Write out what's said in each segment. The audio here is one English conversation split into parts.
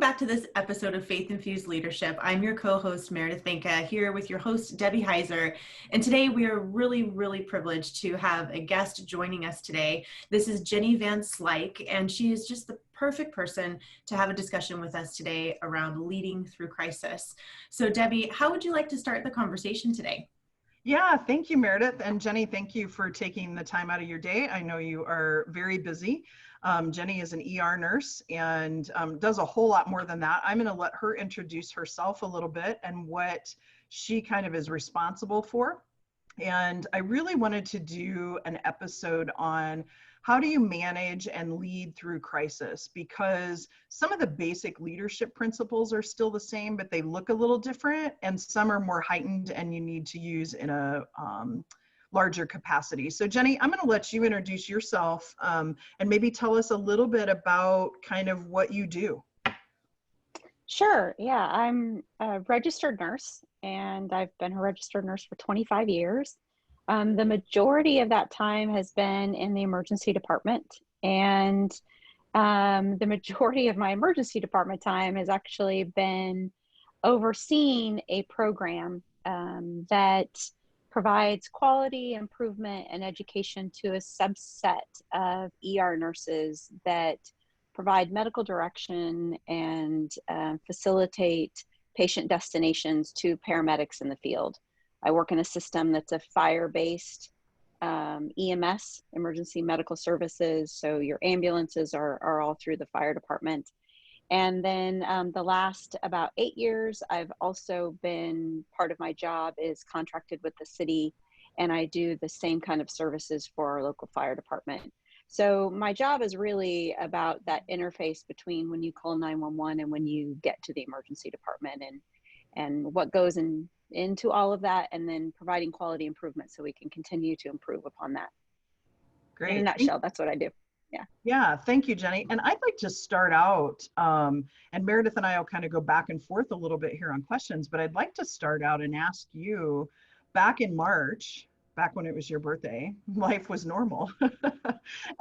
back to this episode of Faith Infused Leadership. I'm your co-host, Meredith Banka, here with your host, Debbie Heiser. And today we are really privileged to have a guest joining us today. This is Jenny Van Slyke, and she is just the perfect person to have a discussion with us today around leading through crisis. So Debbie, how would you like to start the conversation today? Yeah, thank you, Meredith. And Jenny, thank you for taking the time out of your day. I know you are very busy. Jenny is an ER nurse and does a whole lot more than that. I'm going to let her introduce herself a little bit and what she kind of is responsible for. And I really wanted to do an episode on how do you manage and lead through crisis, because some of the basic leadership principles are still the same, but they look a little different, and some are more heightened and you need to use in a larger capacity. So Jenny, I'm going to let you introduce yourself and maybe tell us a little bit about kind of what you do. Sure. Yeah, I'm a registered nurse, and I've been a registered nurse for 25 years. The majority of that time has been in the emergency department, and the majority of my emergency department time has actually been overseeing a program that provides quality improvement and education to a subset of ER nurses that provide medical direction and facilitate patient destinations to paramedics in the field. I work in a system that's a fire-based EMS, emergency medical services. So your ambulances are all through the fire department. And then the last about 8 years, I've also been, part of my job is contracted with the city, and I do the same kind of services for our local fire department. So my job is really about that interface between when you call 911 and when you get to the emergency department, and what goes into all of that, and then providing quality improvement so we can continue to improve upon that. Great. In a nutshell, that's what I do. Yeah, thank you, Jenny. And I'd like to start out, and Meredith and I will kind of go back and forth a little bit here on questions, but I'd like to start out and ask you, back in March, back when it was your birthday, life was normal.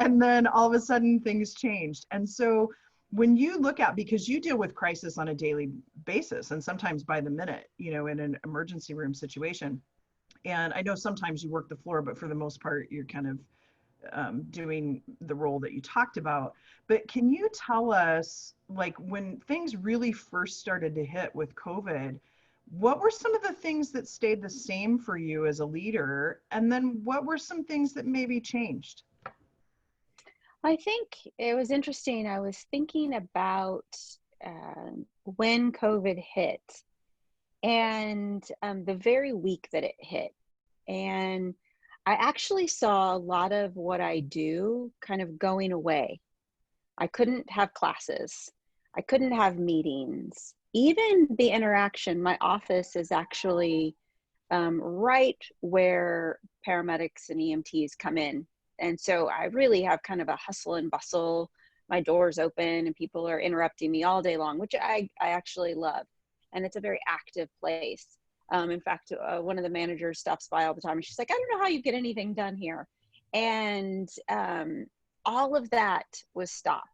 And then all of a sudden things changed. And so when you look at, because you deal with crisis on a daily basis and sometimes by the minute, you know, in an emergency room situation. And I know sometimes you work the floor, but for the most part, you're kind of doing the role that you talked about. But can you tell us, like, when things really first started to hit with COVID, what were some of the things that stayed the same for you as a leader? And then what were some things that maybe changed? I think it was interesting. I was thinking about when COVID hit and the very week that it hit. And I actually saw a lot of what I do kind of going away. I couldn't have classes. I couldn't have meetings. Even the interaction, my office is actually right where paramedics and EMTs come in. And so I really have kind of a hustle and bustle. My door's open and people are interrupting me all day long, which I actually love. And it's a very active place. In fact, one of the managers stops by all the time and she's like, I don't know how you get anything done here. And all of that was stopped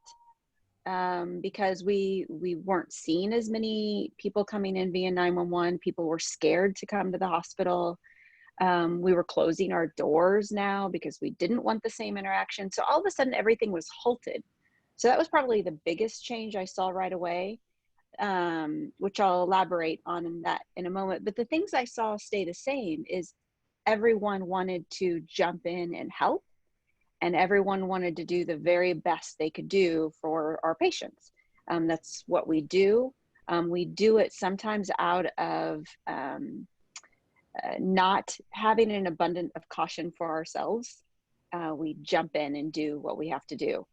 because we weren't seeing as many people coming in via 911. People were scared to come to the hospital. We were closing our doors now because we didn't want the same interaction. So all of a sudden, everything was halted. So that was probably the biggest change I saw right away. Which I'll elaborate on in a moment. But the things I saw stay the same is everyone wanted to jump in and help, and everyone wanted to do the very best they could do for our patients. That's what we do. We do it sometimes out of not having an abundance of caution for ourselves. We jump in and do what we have to do.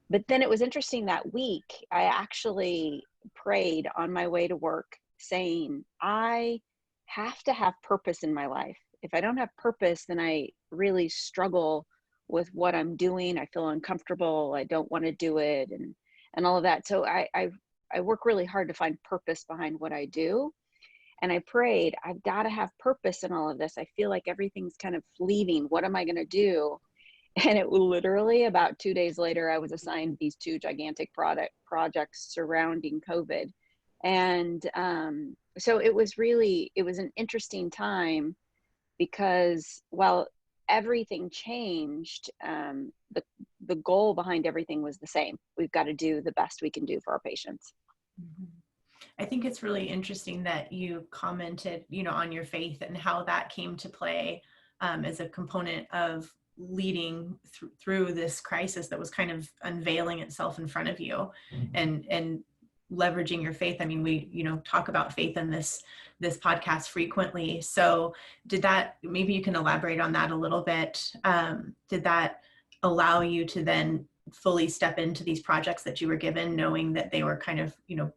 But then it was interesting that week, I actually prayed on my way to work saying, I have to have purpose in my life. If I don't have purpose, then I really struggle with what I'm doing. I feel uncomfortable. I don't want to do it and all of that. So I work really hard to find purpose behind what I do. And I prayed, I've got to have purpose in all of this. I feel like everything's kind of leaving. What am I going to do? And it literally about 2 days later, I was assigned these two gigantic projects surrounding COVID. And so it was an interesting time, because while everything changed, the goal behind everything was the same. We've got to do the best we can do for our patients. Mhm. I think it's really interesting that you commented, on your faith and how that came to play as a component of leading through this crisis that was kind of unveiling itself in front of you, and leveraging your faith. I mean, we, talk about faith in this podcast frequently. So maybe you can elaborate on that a little bit. Did that allow you to then fully step into these projects that you were given, knowing that they were kind of,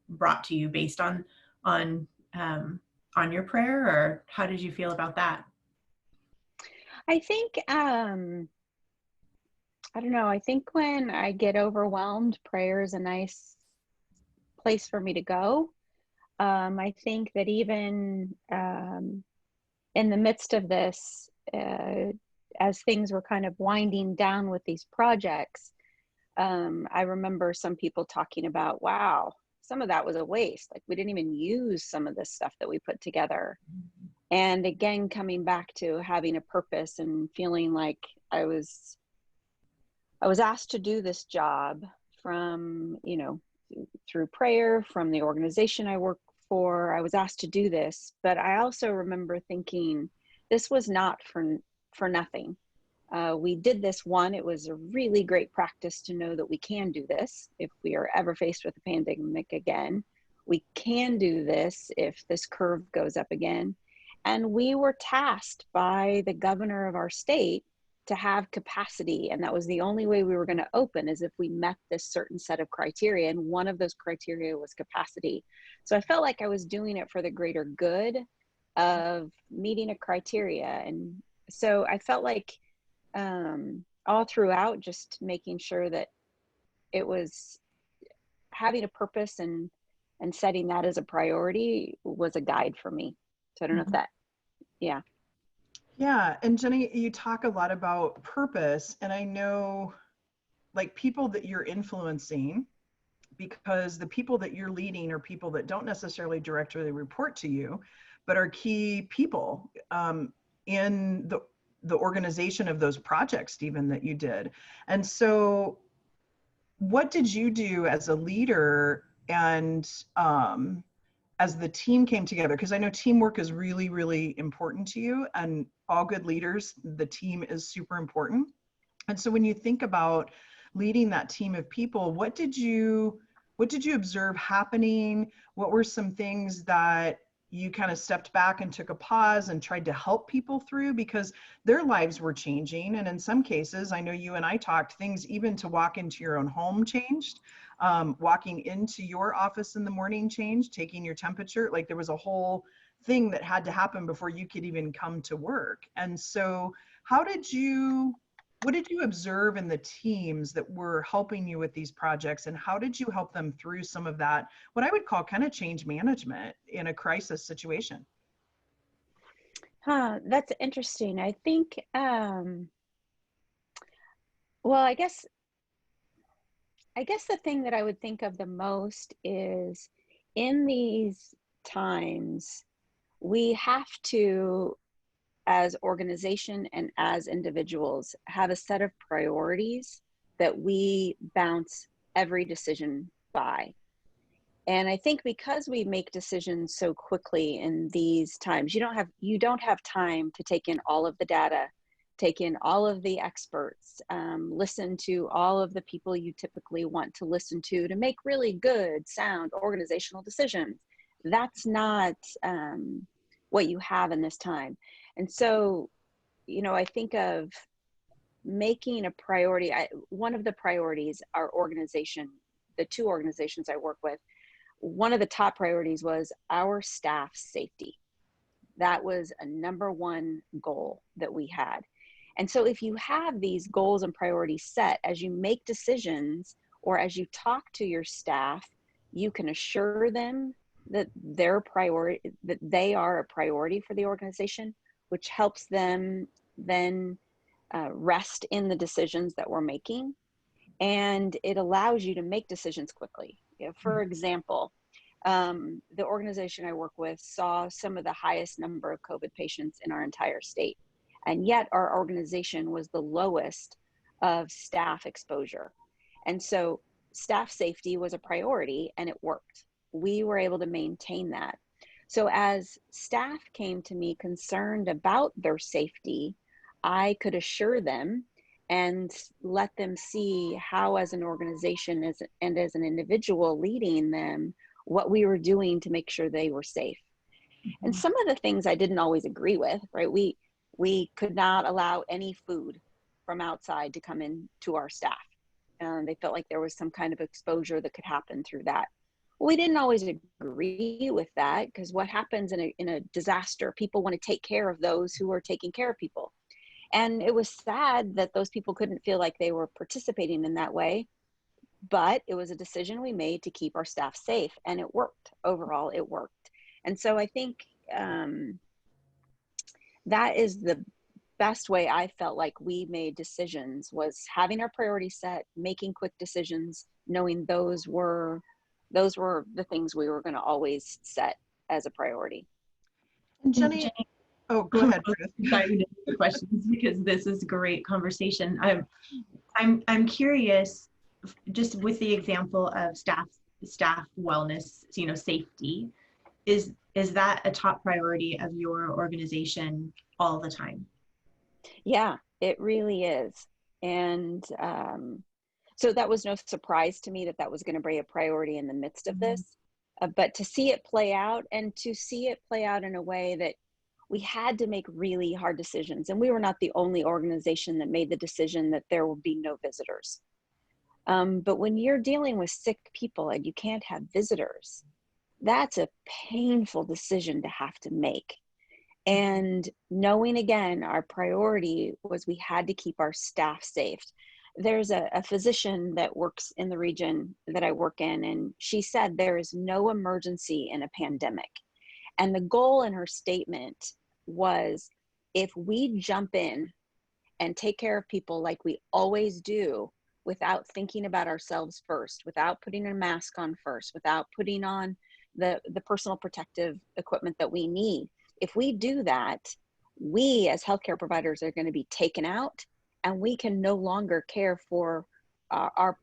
brought to you based on your prayer? Or how did you feel about that? I think, I don't know, I think when I get overwhelmed, prayer is a nice place for me to go. I think that even in the midst of this, as things were kind of winding down with these projects, I remember some people talking about, wow, some of that was a waste. Like, we didn't even use some of this stuff that we put together. And again, coming back to having a purpose and feeling like I was asked to do this job from, through prayer, from the organization I work for. I was asked to do this, but I also remember thinking this was not for nothing. We did this one. It was a really great practice to know that we can do this if we are ever faced with a pandemic again. We can do this if this curve goes up again. And we were tasked by the governor of our state to have capacity. And that was the only way we were going to open, is if we met this certain set of criteria. And one of those criteria was capacity. So I felt like I was doing it for the greater good of meeting a criteria. And so I felt like all throughout, just making sure that it was having a purpose and setting that as a priority was a guide for me. So I don't know if that, yeah. Yeah. And Jenny, you talk a lot about purpose, and I know like people that you're influencing, because the people that you're leading are people that don't necessarily directly report to you, but are key people in the organization of those projects, Stephen, that you did. And so what did you do as a leader, and as the team came together? Because I know teamwork is really, really important to you, and all good leaders, the team is super important. And so when you think about leading that team of people, what did you observe happening? What were some things that you kind of stepped back and took a pause and tried to help people through, because their lives were changing? And in some cases, I know you and I talked, things even to walk into your own home changed. Walking into your office in the morning changed, taking your temperature, like there was a whole thing that had to happen before you could even come to work. And so what did you observe in the teams that were helping you with these projects, and how did you help them through some of that, what I would call kind of change management in a crisis situation? That's interesting. I think, well, I guess the thing that I would think of the most is, in these times, we have to, as organization and as individuals, have a set of priorities that we bounce every decision by. And I think because we make decisions so quickly in these times, you don't have time to take in all of the data, take in all of the experts, listen to all of the people you typically want to listen to make really good, sound organizational decisions. That's not what you have in this time. And so, I think of making a priority. One of the priorities, our organization, the two organizations I work with, one of the top priorities was our staff's safety. That was a number one goal that we had. And so if you have these goals and priorities set, as you make decisions or as you talk to your staff, you can assure them that they are a priority for the organization, which helps them then rest in the decisions that we're making, and it allows you to make decisions quickly. For example, the organization I work with saw some of the highest number of COVID patients in our entire state, and yet our organization was the lowest of staff exposure. And so staff safety was a priority, and it worked. We were able to maintain that. So as staff came to me concerned about their safety, I could assure them and let them see how, as an organization and as an individual leading them, what we were doing to make sure they were safe. And some of the things I didn't always agree with, right? We could not allow any food from outside to come in to our staff. They felt like there was some kind of exposure that could happen through that. Well, we didn't always agree with that, because what happens in a disaster, people want to take care of those who are taking care of people. And it was sad that those people couldn't feel like they were participating in that way, but it was a decision we made to keep our staff safe, and it worked. Overall, it worked. And so I think that is the best way I felt like we made decisions, was having our priorities set, making quick decisions, knowing those were the things we were going to always set as a priority. And Jenny, oh, go ahead, Meredith. Diving into the questions, because this is great conversation. I'm curious, just with the example of staff wellness, safety, is that a top priority of your organization all the time? Yeah, it really is. And so that was no surprise to me that was going to be a priority in the midst of this. But to see it play out, and to see it play out in a way that we had to make really hard decisions. And we were not the only organization that made the decision that there would be no visitors. But when you're dealing with sick people and you can't have visitors, that's a painful decision to have to make. And knowing, again, our priority was we had to keep our staff safe. There's a physician that works in the region that I work in, and she said there is no emergency in a pandemic. And the goal in her statement was, if we jump in and take care of people like we always do, without thinking about ourselves first, without putting a mask on first, without putting on the personal protective equipment that we need, if we do that, we as healthcare providers are going to be taken out, and we can no longer care for our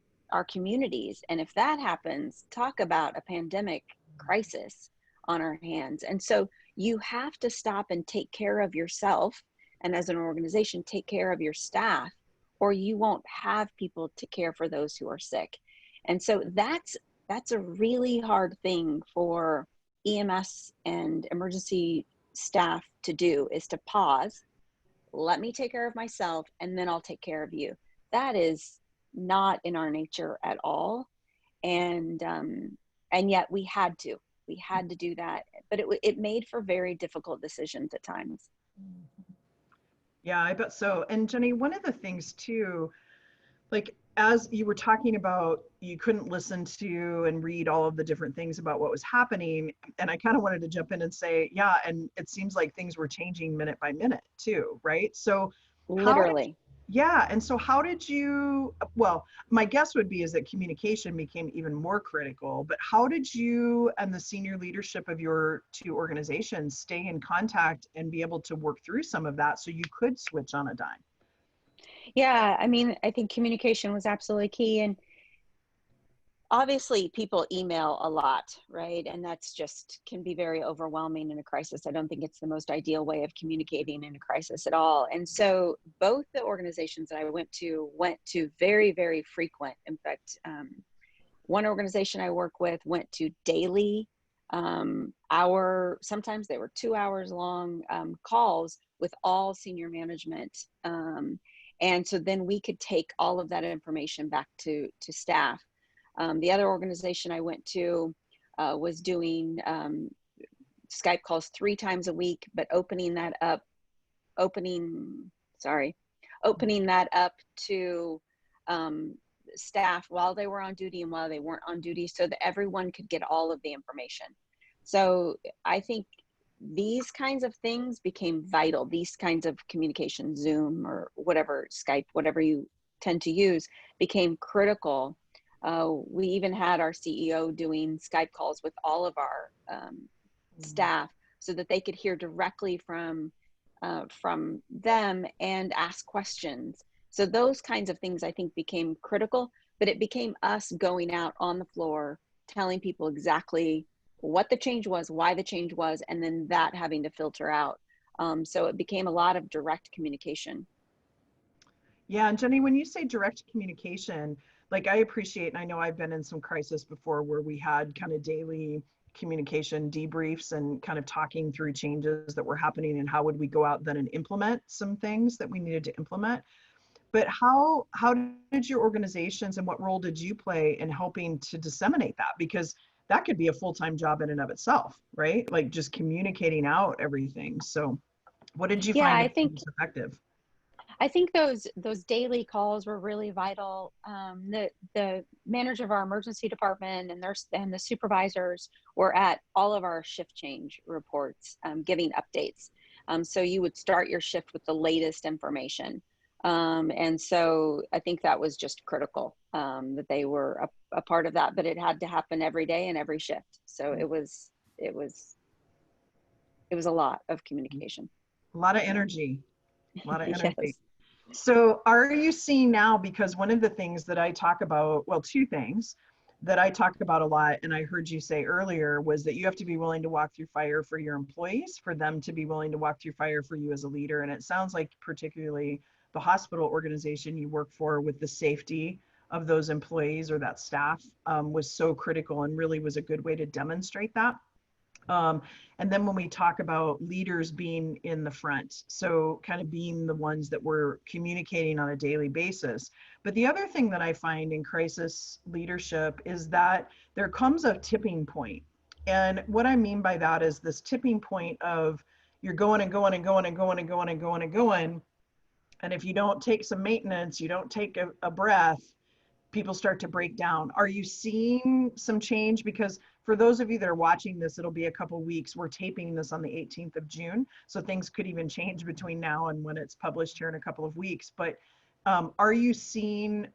communities. And if that happens, talk about a pandemic crisis on our hands. And so you have to stop and take care of yourself, and as an organization, take care of your staff, or you won't have people to care for those who are sick. And so that's a really hard thing for EMS and emergency staff to do, is to pause, let me take care of myself, and then I'll take care of you. That is not in our nature at all. And yet we had to do that, but it made for very difficult decisions at times. Yeah, I bet so. And Jenny, one of the things too, like, as you were talking about, you couldn't listen to and read all of the different things about what was happening. And I kind of wanted to jump in and say, yeah, and it seems like things were changing minute by minute too, right? So literally. Yeah. And so how did you, well, my guess would be is that communication became even more critical, but how did you and the senior leadership of your two organizations stay in contact and be able to work through some of that so you could switch on a dime? Yeah, I mean, I think communication was absolutely key. And obviously people email a lot, right? And that's just can be very overwhelming in a crisis. I don't think it's the most ideal way of communicating in a crisis at all. And so both the organizations that I went to very, very frequent. In fact, one organization I work with went to daily sometimes they were 2 hours long calls with all senior management. And so then we could take all of that information back to staff. The other organization I went to was doing Skype calls 3 times a week, but opening that up to staff while they were on duty and while they weren't on duty, so that everyone could get all of the information. So I think these kinds of things became vital. These kinds of communication, Zoom or whatever, Skype, whatever you tend to use, became critical. We even had our CEO doing Skype calls with all of our staff so that they could hear directly from them and ask questions. So those kinds of things I think became critical, but it became us going out on the floor, telling people exactly what the change was, why the change was, and then that having to filter out. So it became a lot of direct communication. Yeah, and Jenny, when you say direct communication, like I appreciate, and I know I've been in some crisis before where we had kind of daily communication debriefs and kind of talking through changes that were happening and how would we go out then and implement some things that we needed to implement. But how did your organizations and what role did you play in helping to disseminate that? Because that could be a full-time job in and of itself, right? Like just communicating out everything. So what did you Yeah, find I think was effective? those daily calls were really vital. The manager of our emergency department and the supervisors were at all of our shift change reports, giving updates. So you would start your shift with the latest information. And so I think that was just critical, that they were a part of that, but it had to happen every day and every shift. So it was a lot of communication. A lot of energy, a lot of energy. Yes. So are you seeing now, because one of the things that I talk about, well, two things that I talk about a lot, and I heard you say earlier, was that you have to be willing to walk through fire for your employees, for them to be willing to walk through fire for you as a leader. And it sounds like particularly the hospital organization you work for, with the safety of those employees or that staff, was so critical and really was a good way to demonstrate that. And then when we talk about leaders being in the front, so kind of being the ones that we're communicating on a daily basis. But the other thing that I find in crisis leadership is that there comes a tipping point. And what I mean by that is this tipping point of you're going and going and going and going and going and going and going. And if you don't take some maintenance, you don't take a breath, people start to break down. Are you seeing some change? Because for those of you that are watching this, it'll be a couple weeks. We're taping this on the 18th of June. So things could even change between now and when it's published here in a couple of weeks. But are you seeing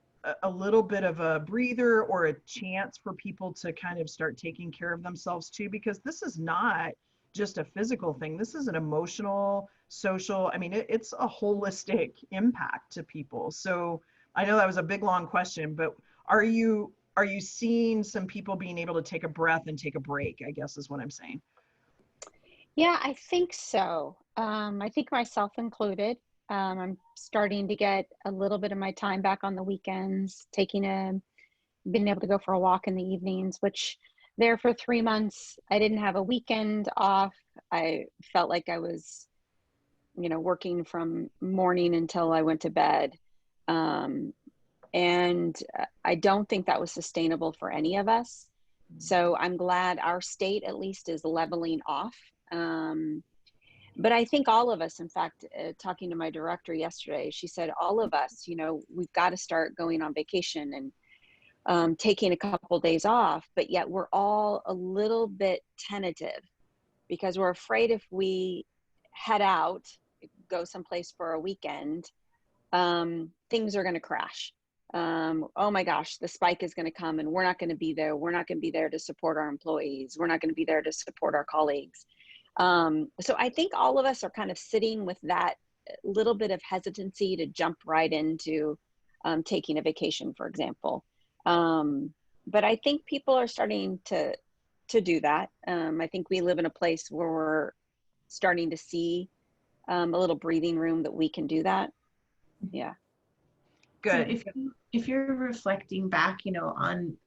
a little bit of a breather or a chance for people to kind of start taking care of themselves too? Because this is not just a physical thing. This is an emotional, social, I mean, it's a holistic impact to people. So I know that was a big, long question, but are you seeing some people being able to take a breath and take a break, I guess is what I'm saying. Yeah, I think so. I think myself included. I'm starting to get a little bit of my time back on the weekends, being able to go for a walk in the evenings, which there for 3 months, I didn't have a weekend off. I felt like I was, working from morning until I went to bed. And I don't think that was sustainable for any of us. So I'm glad our state at least is leveling off. But I think all of us, in fact, talking to my director yesterday, she said, all of us, we've got to start going on vacation and taking a couple of days off, but yet we're all a little bit tentative because we're afraid if we head out, go someplace for a weekend, things are going to crash. Oh my gosh, the spike is going to come and we're not going to be there. We're not going to be there to support our employees. We're not going to be there to support our colleagues. So I think all of us are kind of sitting with that little bit of hesitancy to jump right into taking a vacation, for example. But I think people are starting to do that. I think we live in a place where we're starting to see a little breathing room that we can do that. Yeah. Good. So if you're reflecting back,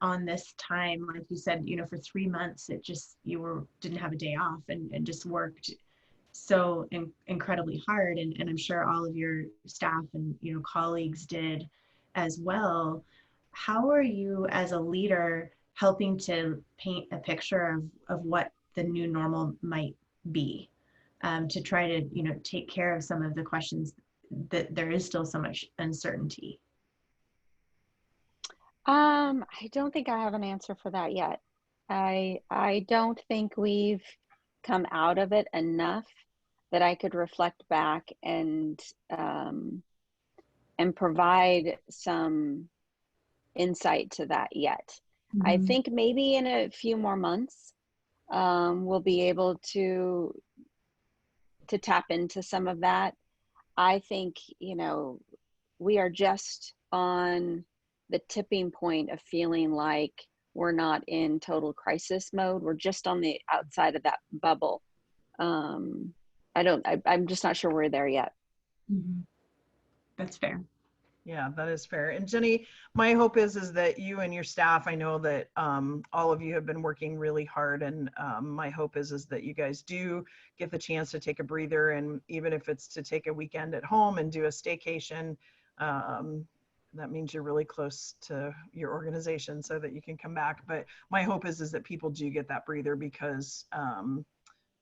on this time, like you said, for 3 months, didn't have a day off and just worked so incredibly hard. And I'm sure all of your staff and, colleagues did as well. How are you as a leader helping to paint a picture of what the new normal might be, to try to, take care of some of the questions that there is still so much uncertainty? I don't think I have an answer for that yet. I don't think we've come out of it enough that I could reflect back and provide some insight to that yet. I think maybe in a few more months, we'll be able to tap into some of that. I think, you know, we are just on the tipping point of feeling like we're not in total crisis mode. We're just on the outside of that bubble. I'm just not sure we're there yet. That's fair. Yeah, that is fair. And Jenny, my hope is that you and your staff, I know that all of you have been working really hard, and my hope is that you guys do get the chance to take a breather, and even if it's to take a weekend at home and do a staycation, that means you're really close to your organization so that you can come back. But my hope is that people do get that breather because,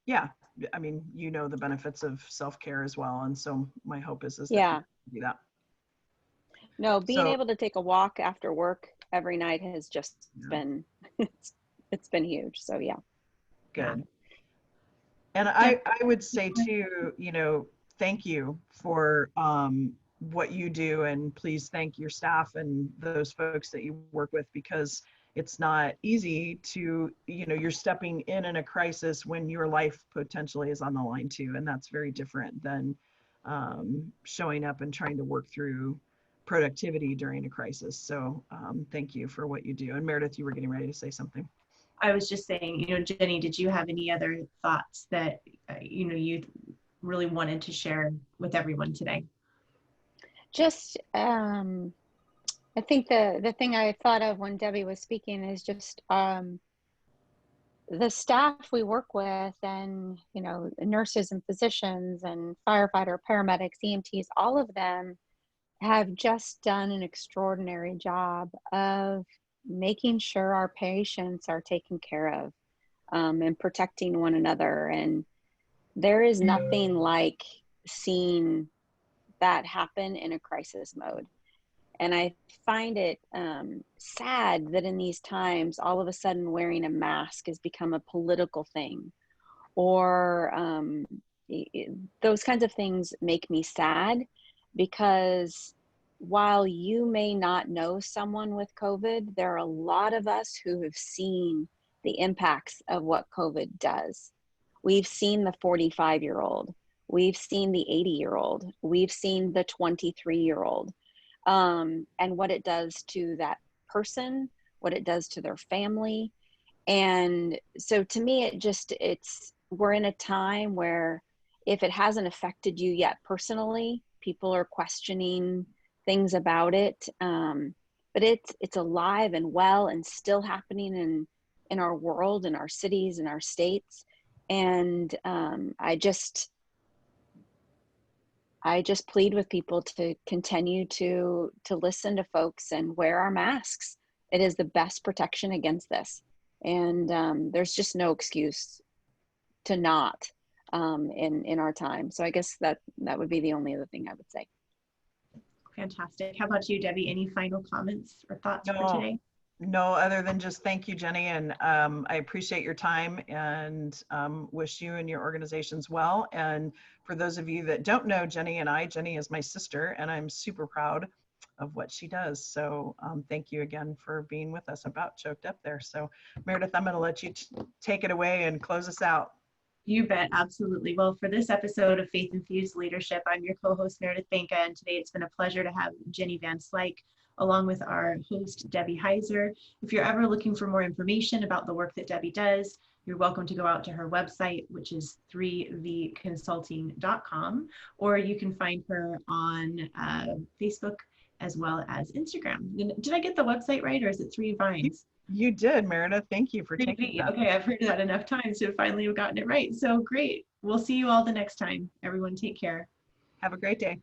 yeah, I mean, you know the benefits of self-care as well. And so my hope is that people do that. No, being able to take a walk after work every night has just been, it's been huge. So yeah. Good. And I would say too, you know, thank you for what you do, and please thank your staff and those folks that you work with, because it's not easy to, you know, you're stepping in a crisis when your life potentially is on the line too. And that's very different than showing up and trying to work through productivity during a crisis. So thank you for what you do. And Meredith, you were getting ready to say something. I was just saying, you know, Jenny, did you have any other thoughts that, you know, you really wanted to share with everyone today? Just, I think the thing I thought of when Debbie was speaking is just the staff we work with, and, you know, nurses and physicians and firefighter, paramedics, EMTs, all of them have just done an extraordinary job of making sure our patients are taken care of, and protecting one another. And there is nothing like seeing that happen in a crisis mode. And I find it sad that in these times, all of a sudden wearing a mask has become a political thing, or those kinds of things make me sad, because while you may not know someone with COVID, there are a lot of us who have seen the impacts of what COVID does. We've seen the 45-year-old, we've seen the 80-year-old, we've seen the 23-year-old, and what it does to that person, what it does to their family. And so to me, we're in a time where if it hasn't affected you yet personally, people are questioning things about it, but it's alive and well and still happening in our world, in our cities, in our states. And I just plead with people to continue to listen to folks and wear our masks. It is the best protection against this, and there's just no excuse to not in our time. So I guess that would be the only other thing I would say. Fantastic. How about you, Debbie? Any final comments or thoughts for today? No, other than just thank you, Jenny. And I appreciate your time, and wish you and your organizations well. And for those of you that don't know Jenny Jenny is my sister, and I'm super proud of what she does. So thank you again for being with us. About choked up there. So Meredith, I'm going to let you take it away and close us out. You bet, absolutely. Well, for this episode of Faith Infused Leadership, I'm your co-host, Meredith Banka, and today it's been a pleasure to have Jenny Van Slyke, along with our host, Debbie Heiser. If you're ever looking for more information about the work that Debbie does, you're welcome to go out to her website, which is 3vconsulting.com, or you can find her on Facebook as well as Instagram. Did I get the website right, or is it 3 Vines? You did, Meredith. Thank you for taking that. Okay, I've heard that enough times to finally have gotten it right. So great. We'll see you all the next time. Everyone take care. Have a great day.